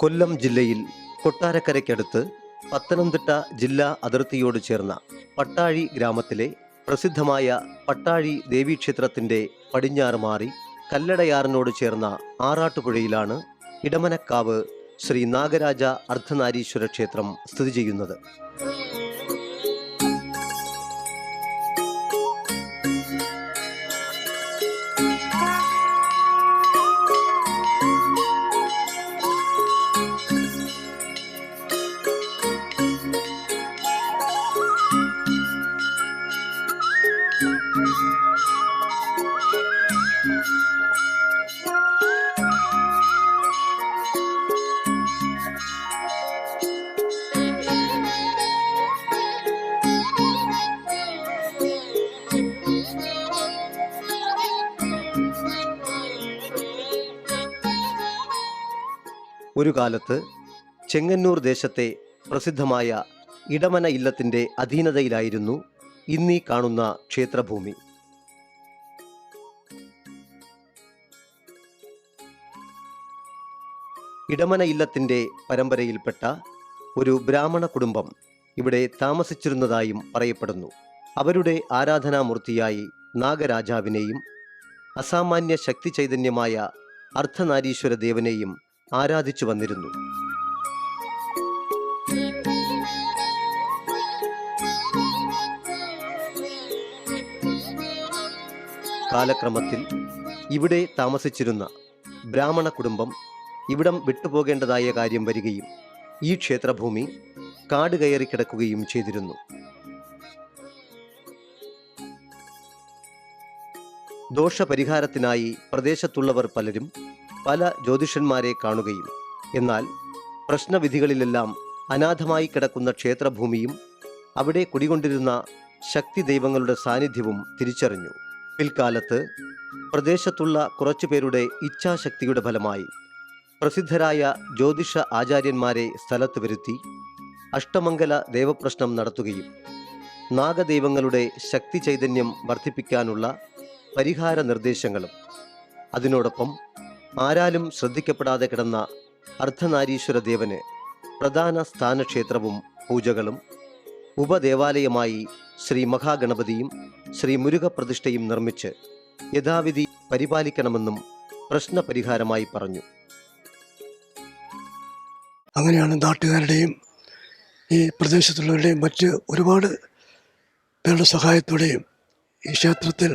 കൊല്ലം ജില്ലയിൽ കൊട്ടാരക്കരയ്ക്കടുത്ത് പത്തനംതിട്ട ജില്ലാ അതിർത്തിയോട് ചേർന്ന പട്ടാഴി ഗ്രാമത്തിലെ പ്രസിദ്ധമായ പട്ടാഴി ദേവീക്ഷേത്രത്തിൻ്റെ പടിഞ്ഞാറ് മാറി കല്ലടയാറിനോട് ചേർന്ന ആറാട്ടുപുഴയിലാണ് ഇടമനക്കാവ് ശ്രീ നാഗരാജ അർദ്ധനാരീശ്വര ക്ഷേത്രം സ്ഥിതി ചെയ്യുന്നത്. ഒരു കാലത്ത് ചെങ്ങന്നൂർ ദേശത്തെ പ്രസിദ്ധമായ ഇടമന ഇല്ലത്തിൻ്റെ അധീനതയിലായിരുന്നു ഇന്നീ കാണുന്ന ക്ഷേത്രഭൂമി. ഇടമന ഇല്ലത്തിൻ്റെ പരമ്പരയിൽപ്പെട്ട ഒരു ബ്രാഹ്മണ കുടുംബം ഇവിടെ താമസിച്ചിരുന്നതായും പറയപ്പെടുന്നു. അവരുടെ ആരാധനാമൂർത്തിയായി നാഗരാജാവിനെയും അസാമാന്യ ശക്തി ചൈതന്യമായ അർദ്ധനാരീശ്വര ദേവനെയും ആരാധിച്ചു വന്നിരുന്നു. കാലക്രമത്തിൽ ഇവിടെ താമസിച്ചിരുന്ന ബ്രാഹ്മണ കുടുംബം ഇവിടം വിട്ടുപോകേണ്ടതായ കാര്യം വരികയും ഈ ക്ഷേത്രഭൂമി കാട് കയറി കിടക്കുകയും ചെയ്തിരുന്നു. ദോഷപരിഹാരത്തിനായി പ്രദേശത്തുള്ളവർ പലരും പല ജ്യോതിഷന്മാരെ കാണുകയും എന്നാൽ പ്രശ്നവിധികളിലെല്ലാം അനാഥമായി കിടക്കുന്ന ക്ഷേത്രഭൂമിയും അവിടെ കുടികൊണ്ടിരുന്ന ശക്തി ദൈവങ്ങളുടെ സാന്നിധ്യവും തിരിച്ചറിഞ്ഞു. പിൽക്കാലത്ത് പ്രദേശത്തുള്ള കുറച്ചുപേരുടെ ഇച്ഛാശക്തിയുടെ ഫലമായി പ്രസിദ്ധരായ ജ്യോതിഷ ആചാര്യന്മാരെ സ്ഥലത്ത് വരുത്തി അഷ്ടമംഗല ദേവപ്രശ്നം നടത്തുകയും നാഗദൈവങ്ങളുടെ ശക്തി ചൈതന്യം വർദ്ധിപ്പിക്കാനുള്ള പരിഹാര നിർദ്ദേശങ്ങളും അതിനോടൊപ്പം ആരാലും ശ്രദ്ധിക്കപ്പെടാതെ കിടന്ന അർദ്ധനാരീശ്വര ദേവന് പ്രധാന സ്ഥാനക്ഷേത്രവും പൂജകളും ഉപദേവാലയമായി ശ്രീ മഹാഗണപതിയും ശ്രീ മുരുകപ്രതിഷ്ഠയും നിർമ്മിച്ച് യഥാവിധി പരിപാലിക്കണമെന്നും പ്രശ്നപരിഹാരമായി പറഞ്ഞു. അങ്ങനെയാണ് നാട്ടുകാരുടെയും ഈ പ്രദേശത്തുള്ളവരുടെയും മറ്റ് ഒരുപാട് പേരുടെ സഹായത്തോടെയും ഈ ക്ഷേത്രത്തിൽ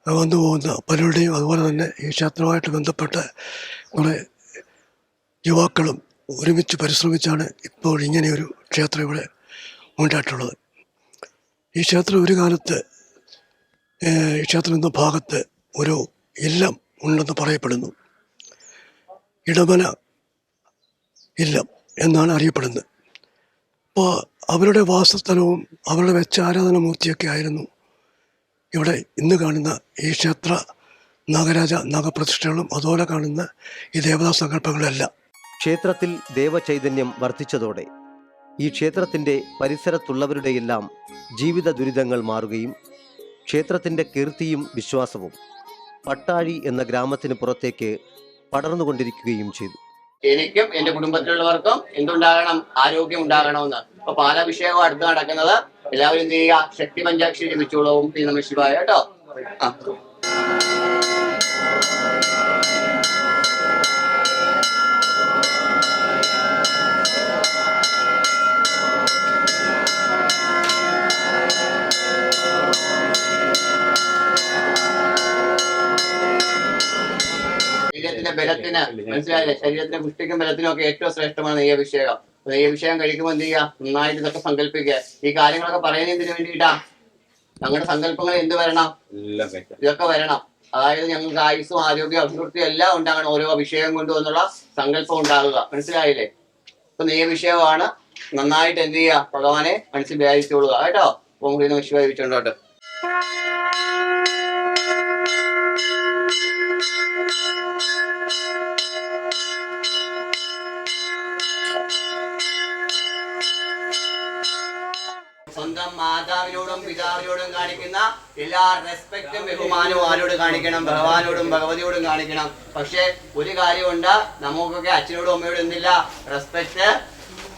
വന്നു പോകുന്ന പലരുടെയും അതുപോലെ തന്നെ ഈ ക്ഷേത്രവുമായിട്ട് ബന്ധപ്പെട്ട കുറേ യുവാക്കളും ഒരുമിച്ച് പരിശ്രമിച്ചാണ് ഇപ്പോൾ ഇങ്ങനെയൊരു ക്ഷേത്രം ഇവിടെ ഉണ്ടായിട്ടുള്ളത്. ഈ ക്ഷേത്രം ഒരു കാലത്ത് ഈ ക്ഷേത്രം എന്ന ഭാഗത്ത് ഒരു ഇല്ലം ഉണ്ടെന്ന് പറയപ്പെടുന്നു. ഇടമന ഇല്ലം എന്നാണ് അറിയപ്പെടുന്നത്. അപ്പോൾ അവരുടെ വാസസ്ഥലവും അവരുടെ വെച്ച ആരാധനാമൂർത്തിയൊക്കെ ആയിരുന്നു ഇവിടെ ഇന്ന് കാണുന്ന ഈ ക്ഷേത്ര നാഗരാജ നാഗപ്രതിഷ്ഠകളും അതുപോലെ കാണുന്ന ഈ ദേവതാ സങ്കല്പങ്ങളെല്ലാം. ക്ഷേത്രത്തിൽ ദേവചൈതന്യം വർദ്ധിച്ചതോടെ ഈ ക്ഷേത്രത്തിൻ്റെ പരിസരത്തുള്ളവരുടെയെല്ലാം ജീവിത ദുരിതങ്ങൾ മാറുകയും ക്ഷേത്രത്തിൻ്റെ കീർത്തിയും വിശ്വാസവും പട്ടാഴി എന്ന ഗ്രാമത്തിന് പുറത്തേക്ക് പടർന്നുകൊണ്ടിരിക്കുകയും ചെയ്തു. എനിക്കും എന്റെ കുടുംബത്തിലുള്ളവർക്കും എന്തുണ്ടാകണം? ആരോഗ്യം ഉണ്ടാകണമെന്ന്. അപ്പൊ പാലാഭിഷേകം അടുത്ത് നടക്കുന്നത്. എല്ലാവരും എന്ത് ചെയ്യുക? ശക്തി പഞ്ചാക്ഷരി ജപിച്ചോളവും നമഃ ശിവായ കേട്ടോ. ശരീരത്തിന്റെ ബലത്തിന് മനസ്സിലായില്ലേ? ശരീരത്തിന്റെ പുഷ്ടിക്കും ബലത്തിനും ഒക്കെ ഏറ്റവും ശ്രേഷ്ഠമാണ് നെയ്യഭിഷേകം. നെയ്യഭിഷേകം കഴിക്കുമ്പോൾ എന്ത് ചെയ്യുക? നന്നായിട്ട് ഇതൊക്കെ സങ്കല്പിക്കുക. ഈ കാര്യങ്ങളൊക്കെ പറയുന്നതിന് വേണ്ടിയിട്ടാ. ഞങ്ങളുടെ സങ്കല്പങ്ങൾ എന്ത് വരണം? ഇതൊക്കെ വരണം. അതായത് ഞങ്ങൾക്ക് ആയുസ്സും ആരോഗ്യം അഭിവൃദ്ധിയും എല്ലാം ഉണ്ടാകണം ഓരോ അഭിഷേകം കൊണ്ടും എന്നുള്ള സങ്കല്പം ഉണ്ടാകുക. മനസ്സിലായില്ലേ? ഇപ്പൊ നെയ്യഭിഷേകമാണ്. നന്നായിട്ട് എന്ത് ചെയ്യുക? ഭഗവാനെ മനസ്സിൽ വ്യാപിച്ചുകൊള്ളുക കേട്ടോ. ഓം ഹ്രീം നമഃ ശിവായ വെച്ചുകൊണ്ടോട്ട്. സ്വന്തം മാതാ മാതാവിനോടും പിതാവിനോടും കാണിക്കുന്ന എല്ലാ റെസ്പെക്റ്റും ബഹുമാനവും ആരോട് കാണിക്കണം? ഭഗവാനോടും ഭഗവതിയോടും കാണിക്കണം. പക്ഷെ ഒരു കാര്യമുണ്ട്, നമുക്കൊക്കെ അച്ഛനോടും അമ്മയോടും എന്തില്ല?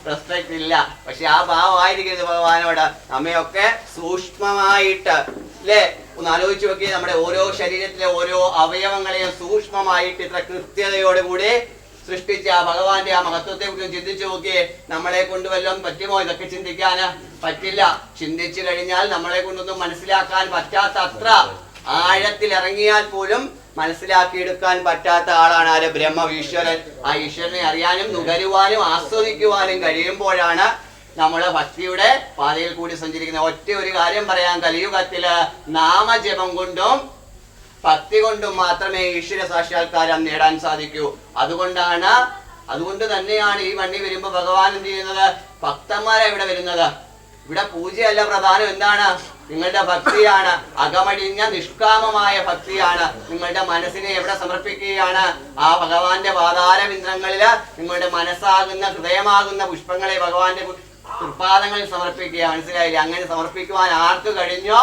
റെസ്പെക്ട് ഇല്ല. പക്ഷെ ആ ഭാവമായിരിക്കരുത് ഭഗവാനോട്. നമ്മയൊക്കെ സൂക്ഷ്മമായിട്ട് അല്ലേ ഒന്ന് ആലോചിച്ച് നോക്കി, നമ്മുടെ ഓരോ ശരീരത്തിലെ ഓരോ അവയവങ്ങളെയും സൂക്ഷ്മമായിട്ട് ഇത്ര കൃത്യതയോടുകൂടി സൃഷ്ടിച്ച ആ ഭഗവാന്റെ ആ മഹത്വത്തെ കുറിച്ച് ചിന്തിച്ചു നോക്കിയേ. നമ്മളെ കൊണ്ട് വല്ലതും പറ്റുമോ ഇതൊക്കെ ചിന്തിക്കാന്? പറ്റില്ല. ചിന്തിച്ചു കഴിഞ്ഞാൽ നമ്മളെ കൊണ്ടൊന്നും മനസ്സിലാക്കാൻ പറ്റാത്ത അത്ര ആഴത്തിൽ ഇറങ്ങിയാൽ പോലും മനസ്സിലാക്കിയെടുക്കാൻ പറ്റാത്ത ആളാണ് ആര്? ബ്രഹ്മ-ഈശ്വരൻ. ആ ഈശ്വരനെ അറിയാനും നുകരുവാനും ആസ്വദിക്കുവാനും കഴിയുമ്പോഴാണ് നമ്മള് ഭക്തിയുടെ പാതയിൽ കൂടി സഞ്ചരിക്കുന്നത്. ഒറ്റ ഒരു കാര്യം പറയാം, കലിയുഗത്തില് നാമജപം കൊണ്ടും ഭക്തി കൊണ്ടും മാത്രമേ ഈശ്വര സാക്ഷാത്കാരം നേടാൻ സാധിക്കൂ. അതുകൊണ്ട് തന്നെയാണ് ഈ മണ്ണി വരുമ്പോ ഭഗവാൻ എന്ത് ചെയ്യുന്നത്? ഭക്തന്മാരാ ഇവിടെ വരുന്നത്. ഇവിടെ പൂജയല്ല പ്രധാനം. എന്താണ്? നിങ്ങളുടെ ഭക്തിയാണ്. അകമടിഞ്ഞ നിഷ്കാമമായ ഭക്തിയാണ്. നിങ്ങളുടെ മനസ്സിനെ എവിടെ സമർപ്പിക്കുകയാണ്? ആ ഭഗവാന്റെ പാതാരവിന്ദ്രങ്ങളില് നിങ്ങളുടെ മനസ്സാകുന്ന ഹൃദയമാകുന്ന പുഷ്പങ്ങളെ ഭഗവാന്റെ തൃപ്പാദങ്ങളിൽ സമർപ്പിക്കുക. മനസ്സിലായില്ലേ? അങ്ങനെ സമർപ്പിക്കുവാൻ ആർക്ക് കഴിഞ്ഞോ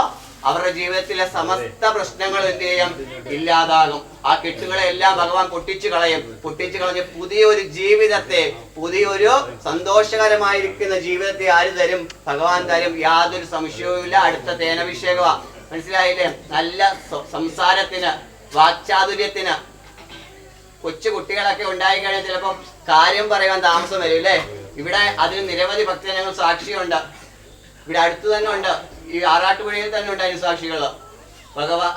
അവരുടെ ജീവിതത്തിലെ സമസ്ത പ്രശ്നങ്ങളും എന്ത് ചെയ്യും? ഇല്ലാതാകും. ആ കെട്ടുകളെ എല്ലാം ഭഗവാൻ പൊട്ടിച്ചു കളഞ്ഞ് പുതിയൊരു ജീവിതത്തെ, പുതിയൊരു സന്തോഷകരമായിരിക്കുന്ന ജീവിതത്തെ ആര് തരും? ഭഗവാൻ തരും. യാതൊരു സംശയവുമില്ല. അടുത്ത തേനഭിഷേകമാണ്. മനസ്സിലായില്ലേ? നല്ല സംസാരത്തിന്, വാക്ചാതുര്യത്തിന്. കൊച്ചു കുട്ടികളൊക്കെ ഉണ്ടായിക്കഴിഞ്ഞാൽ ചിലപ്പോൾ കാര്യം പറയാൻ താമസം വരും അല്ലേ? ഇവിടെ അതിന് നിരവധി ഭക്തജനങ്ങൾ സാക്ഷിയുണ്ട്. ഇവിടെ അടുത്ത് തന്നെ ഉണ്ട്, ഈ ആറാട്ടുപുഴയിൽ തന്നെ ഉണ്ട് അതിന് സാക്ഷികള്.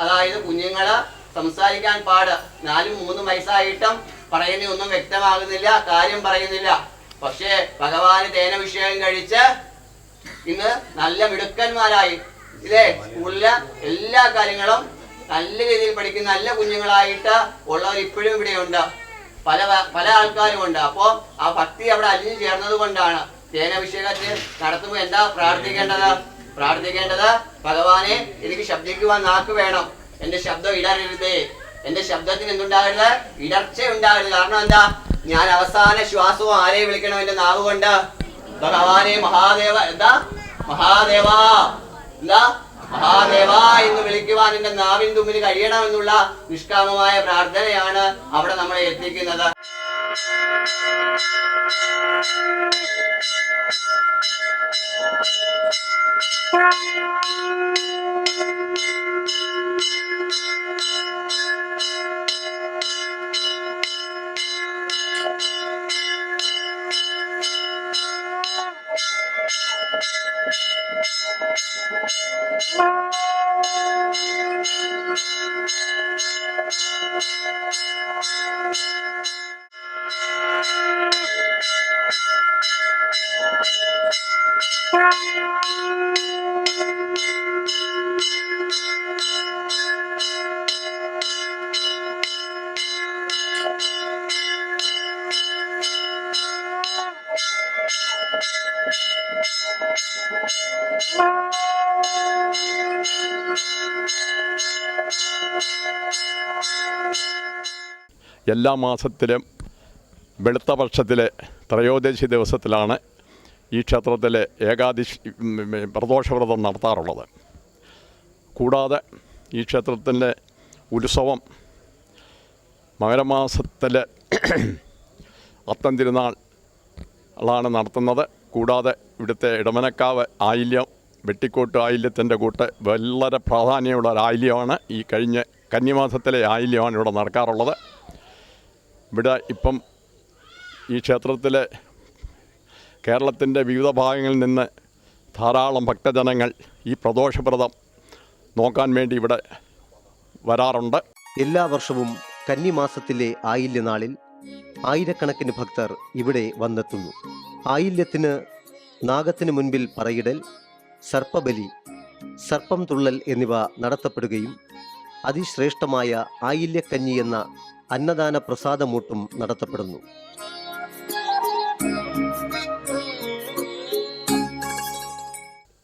അതായത് കുഞ്ഞുങ്ങള് സംസാരിക്കാൻ പാട്, 4-3 വയസ്സായിട്ടും പറയുന്നൊന്നും വ്യക്തമാകുന്നില്ല, കാര്യം പറയുന്നില്ല. പക്ഷേ ഭഗവാന് തേനഭിഷേകം കഴിച്ച് ഇന്ന് നല്ല മിടുക്കന്മാരായി ഇല്ലേ? സ്കൂളിലെ എല്ലാ കാര്യങ്ങളും നല്ല രീതിയിൽ പഠിക്കുന്ന നല്ല കുഞ്ഞുങ്ങളായിട്ട് ഉള്ളവർ ഇപ്പോഴും ഇവിടെയുണ്ട്. പല ആൾക്കാരും ഉണ്ട്. അപ്പോ ആ ഭക്തി അവിടെ അലിഞ്ഞു ചേർന്നത് കൊണ്ടാണ്. തേനഭിഷേകത്തിൽ നടത്തുമ്പോൾ എന്താ പ്രാർത്ഥിക്കേണ്ടത്? ഭഗവാനെ, എനിക്ക് ശബ്ദിക്കുവാൻ നാക്ക് വേണം. എന്റെ ശബ്ദം ഇടരരുതേ. എന്റെ ശബ്ദത്തിന് എന്തുണ്ടാകരുത്? ഇടർച്ച ഉണ്ടാകരുത്. കാരണം എന്താ? ഞാൻ അവസാന ശ്വാസവും ആരെ വിളിക്കണം? എന്റെ നാവ് കൊണ്ട് ഭഗവാനെ മഹാദേവ എന്ന് വിളിക്കുവാൻ എന്റെ നാവിൻ തുമ്പിൽ കഴിയണമെന്നുള്ള നിഷ്കാമമായ പ്രാർത്ഥനയാണ് അവിടെ നമ്മളെ എത്തിക്കുന്നത്. എല്ലാ മാസത്തിലും വെളുത്ത പക്ഷത്തിലെ ത്രയോദശി ദിവസത്തിലാണ് ഈ ക്ഷേത്രത്തിലെ പ്രദോഷവ്രതം നടത്താറുള്ളത്. കൂടാതെ ഈ ക്ഷേത്രത്തിൻ്റെ ഉത്സവം മകരമാസത്തിലെ അത്തം തിരുനാളാണ് നടത്തുന്നത്. കൂടാതെ ഇവിടുത്തെ ഇടമനക്കാവ് ആയില്യം, വെട്ടിക്കോട്ട് ആയില്യത്തിൻ്റെ കൂട്ട് വളരെ പ്രാധാന്യമുള്ള ഒരു ആയില്യമാണ്. ഈ കഴിഞ്ഞ കന്നിമാസത്തിലെ ആയില്യമാണ് ഇവിടെ നടക്കാറുള്ളത്. ഇവിടെ ഇപ്പം ഈ ക്ഷേത്രത്തിലെ കേരളത്തിൻ്റെ വിവിധ ഭാഗങ്ങളിൽ നിന്ന് ധാരാളം ഭക്തജനങ്ങൾ ഈ പ്രദോഷവ്രതം നോക്കാൻ വേണ്ടി ഇവിടെ വരാറുണ്ട്. എല്ലാ വർഷവും കന്നിമാസത്തിലെ ആയില്യനാളിൽ ആയിരക്കണക്കിന് ഭക്തർ ഇവിടെ വന്നെത്തുന്നു. ആയില്യത്തിന് നാഗത്തിന് മുൻപിൽ പറയിടൽ, സർപ്പബലി, സർപ്പം തുള്ളൽ എന്നിവ നടത്തപ്പെടുകയും അതിശ്രേഷ്ഠമായ ആയില്യക്കഞ്ഞി എന്ന അന്നദാന പ്രസാദമൂട്ടും നടത്തപ്പെടുന്നു.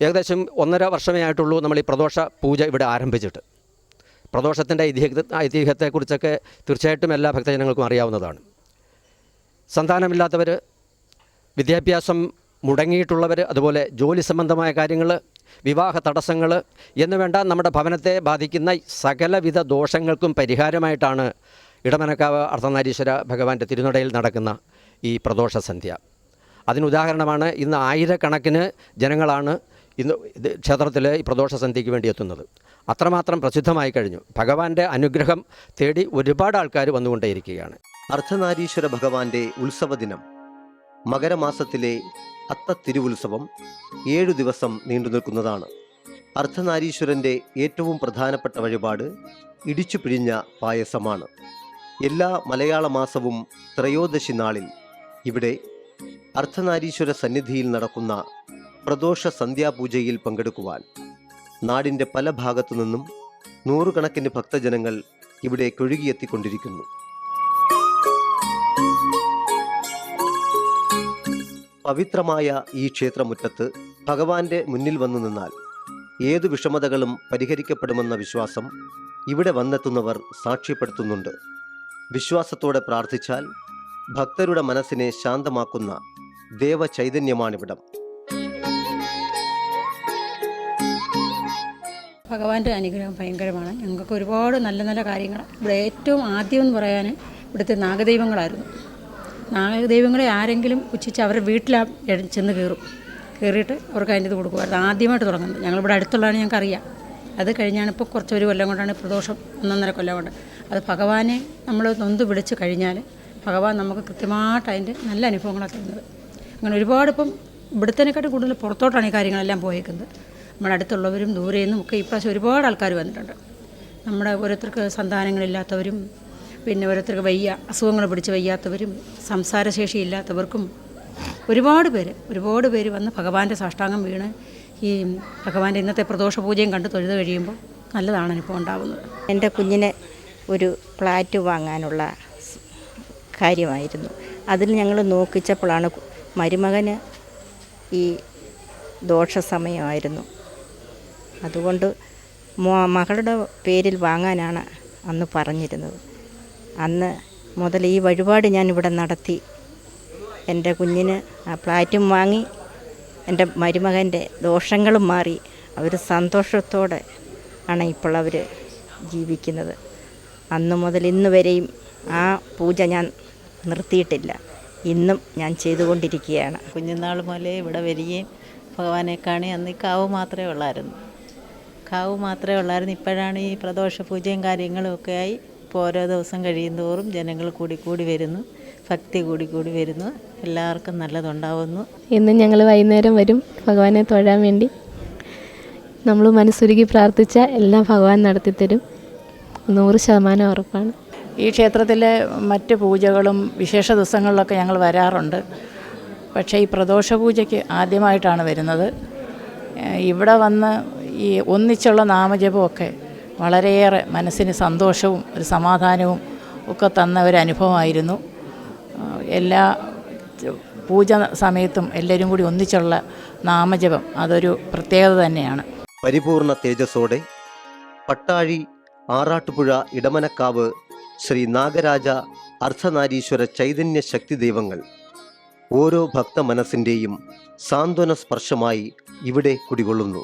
ഏകദേശം 1.5 വർഷമേ ആയിട്ടുള്ളൂ നമ്മൾ ഈ പ്രദോഷ പൂജ ഇവിടെ ആരംഭിച്ചിട്ട്. പ്രദോഷത്തിൻ്റെ ഐതിഹ്യത്തെക്കുറിച്ചൊക്കെ തീർച്ചയായിട്ടും എല്ലാ ഭക്തജനങ്ങൾക്കും അറിയാവുന്നതാണ്. സന്താനമില്ലാത്തവർ, വിദ്യാഭ്യാസം മുടങ്ങിയിട്ടുള്ളവർ, അതുപോലെ ജോലി സംബന്ധമായ കാര്യങ്ങൾ, വിവാഹ തടസ്സങ്ങൾ എന്ന് വേണ്ട നമ്മുടെ ഭവനത്തെ ബാധിക്കുന്ന സകലവിധ ദോഷങ്ങൾക്കും പരിഹാരമായിട്ടാണ് ഇടമനക്കാവ് അർദ്ധനാരീശ്വര ഭഗവാന്റെ തിരുനടയിൽ നടക്കുന്ന ഈ പ്രദോഷ സന്ധ്യ. അതിനുദാഹരണമാണ് ഇന്ന് ആയിരക്കണക്കിന് ജനങ്ങളാണ് ഇന്ന് ക്ഷേത്രത്തിൽ ഈ പ്രദോഷ സന്ധ്യയ്ക്ക് വേണ്ടി എത്തുന്നത്. അത്രമാത്രം പ്രസിദ്ധമായി കഴിഞ്ഞു. ഭഗവാന്റെ അനുഗ്രഹം തേടി ഒരുപാട് ആൾക്കാർ വന്നുകൊണ്ടേയിരിക്കുകയാണ്. അർദ്ധനാരീശ്വര ഭഗവാന്റെ ഉത്സവ ദിനം മകരമാസത്തിലെ അത്തത്തിരുവുത്സവം 7 ദിവസം നീണ്ടു നിൽക്കുന്നതാണ്. അർദ്ധനാരീശ്വരൻ്റെ ഏറ്റവും പ്രധാനപ്പെട്ട വഴിപാട് ഇടിച്ചു പിഴിഞ്ഞ പായസമാണ്. എല്ലാ മലയാള മാസവും ത്രയോദശി നാളിൽ ഇവിടെ അർദ്ധനാരീശ്വര സന്നിധിയിൽ നടക്കുന്ന പ്രദോഷ സന്ധ്യാപൂജയിൽ പങ്കെടുക്കുവാൻ നാടിൻ്റെ പല ഭാഗത്തു നിന്നും നൂറുകണക്കിന് ഭക്തജനങ്ങൾ ഇവിടെ കൊഴുകിയെത്തിക്കൊണ്ടിരിക്കുന്നു. പവിത്രമായ ഈ ക്ഷേത്രമുറ്റത്ത് ഭഗവാന്റെ മുന്നിൽ വന്നു നിന്നാൽ ഏതു വിഷമതകളും പരിഹരിക്കപ്പെടുമെന്ന വിശ്വാസം ഇവിടെ വന്നെത്തുന്നവർ സാക്ഷ്യപ്പെടുത്തുന്നുണ്ട്. വിശ്വാസത്തോടെ പ്രാർത്ഥിച്ചാൽ ഭക്തരുടെ മനസ്സിനെ ശാന്തമാക്കുന്ന ദേവചൈതന്യമാണിവിടം. ഭഗവാന്റെ അനുഗ്രഹം ഭയങ്കരമാണ്. ഞങ്ങൾക്ക് ഒരുപാട് നല്ല നല്ല കാര്യങ്ങൾ ഇവിടെ ഏറ്റവും ആദ്യം എന്ന് പറയാൻ ഇവിടുത്തെ നാഗദൈവങ്ങളായിരുന്നു. നാഗദൈവങ്ങളെ ആരെങ്കിലും പുച്ഛിച്ച് അവരുടെ വീട്ടിൽ ചെന്ന് കയറിയിട്ട് അവർക്ക് അതിൻ്റെ ഇത് കൊടുക്കുമായിരുന്നു. ആദ്യമായിട്ട് തുടങ്ങുന്നത് ഞങ്ങളിവിടെ അടുത്തുള്ളതാണ്, ഞങ്ങൾക്കറിയാം. അത് കഴിഞ്ഞാണ് ഇപ്പോൾ കുറച്ചൊരു കൊല്ലം കൊണ്ടാണ് പ്രദോഷം 1.5 കൊല്ലം കൊണ്ട്. അത് ഭഗവാനെ നമ്മൾ നൊന്ത് വിളിച്ച് കഴിഞ്ഞാൽ ഭഗവാൻ നമുക്ക് കൃത്യമായിട്ട് അതിൻ്റെ നല്ല അനുഭവങ്ങളാണ് തരുന്നത്. അങ്ങനെ ഒരുപാട് ഇപ്പം ഇവിടുത്തേക്കാട്ടും കൂടുതൽ പുറത്തോട്ടാണ് ഈ കാര്യങ്ങളെല്ലാം പോയേക്കുന്നത്. നമ്മുടെ അടുത്തുള്ളവരും ദൂരെ നിന്നും ഒക്കെ ഇപ്രാവശ്യം ഒരുപാട് ആൾക്കാർ വന്നിട്ടുണ്ട്. നമ്മുടെ ഓരോരുത്തർക്ക് സന്താനങ്ങളില്ലാത്തവരും, പിന്നെ ഓരോരുത്തർക്ക് അസുഖങ്ങൾ പിടിച്ച് വയ്യാത്തവരും, സംസാരശേഷി ഇല്ലാത്തവർക്കും ഒരുപാട് പേര് വന്ന് ഭഗവാന്റെ സാഷ്ടാംഗം വീണ് ഈ ഭഗവാന്റെ ഇന്നത്തെ പ്രദോഷ പൂജയും കണ്ട് തൊഴുത് കഴിയുമ്പോൾ നല്ലതാണ് അനുഭവം ഉണ്ടാകുന്നത്. എൻ്റെ കുഞ്ഞിന് ഒരു ഫ്ലാറ്റ് വാങ്ങാനുള്ള കാര്യമായിരുന്നു. അതിൽ ഞങ്ങൾ നോക്കിച്ചപ്പോഴാണ് മരുമകന് ഈ ദോഷ സമയമായിരുന്നു. അതുകൊണ്ട് മകളുടെ പേരിൽ വാങ്ങാനാണ് അന്ന് പറഞ്ഞിരുന്നത്. അന്ന് മുതൽ ഈ വഴിപാട് ഞാനിവിടെ നടത്തി എൻ്റെ കുഞ്ഞിന് ആ ഫ്ലാറ്റും വാങ്ങി, എൻ്റെ മരുമകൻ്റെ ദോഷങ്ങളും മാറി. അവർ സന്തോഷത്തോടെ ആണ് ഇപ്പോൾ അവർ ജീവിക്കുന്നത്. അന്ന് മുതൽ ഇന്ന് വരെയും ആ പൂജ ഞാൻ നിർത്തിയിട്ടില്ല. ഇന്നും ഞാൻ ചെയ്തുകൊണ്ടിരിക്കുകയാണ്. കുഞ്ഞുനാൾ മുതലേ ഇവിടെ വരികയും ഭഗവാനെ കാണി അന്ന് കാവ് മാത്രമേ ഉള്ളായിരുന്നു. ഇപ്പോഴാണ് ഈ പ്രദോഷ പൂജയും കാര്യങ്ങളും ഒക്കെ ആയി. ഇപ്പോൾ ഓരോ ദിവസം കഴിയും തോറും ജനങ്ങൾ കൂടി വരുന്നു, ഭക്തി കൂടി വരുന്നു, എല്ലാവർക്കും നല്ലതുണ്ടാവുന്നു. ഇന്ന് ഞങ്ങൾ വൈകുന്നേരം വരും ഭഗവാനെ തൊഴാൻ വേണ്ടി. നമ്മൾ മനസ്സുരുകി പ്രാർത്ഥിച്ചാൽ എല്ലാം ഭഗവാൻ നടത്തിത്തരും. 100% ഉറപ്പാണ്. ഈ ക്ഷേത്രത്തിലെ മറ്റ് പൂജകളും വിശേഷ ദിവസങ്ങളിലൊക്കെ ഞങ്ങൾ വരാറുണ്ട്. പക്ഷേ ഈ പ്രദോഷ പൂജയ്ക്ക് ആദ്യമായിട്ടാണ് വരുന്നത്. ഇവിടെ വന്ന് ഈ ഒന്നിച്ചുള്ള നാമജപമൊക്കെ വളരെയേറെ മനസ്സിന് സന്തോഷവും ഒരു സമാധാനവും ഒക്കെ തന്ന ഒരു അനുഭവമായിരുന്നു. എല്ലാ പൂജ സമയത്തും എല്ലാവരും കൂടി ഒന്നിച്ചുള്ള നാമജപം അതൊരു പ്രത്യേകത തന്നെയാണ്. പരിപൂർണ തേജസ്സോടെ പട്ടാഴി, ആറാട്ടുപുഴ, ഇടമനക്കാവ് ശ്രീ നാഗരാജ അർദ്ധനാരീശ്വര ചൈതന്യ ശക്തി ദൈവങ്ങൾ ഓരോ ഭക്ത മനസ്സിൻ്റെയും സാന്ത്വന സ്പർശമായി ഇവിടെ കുടികൊള്ളുന്നു.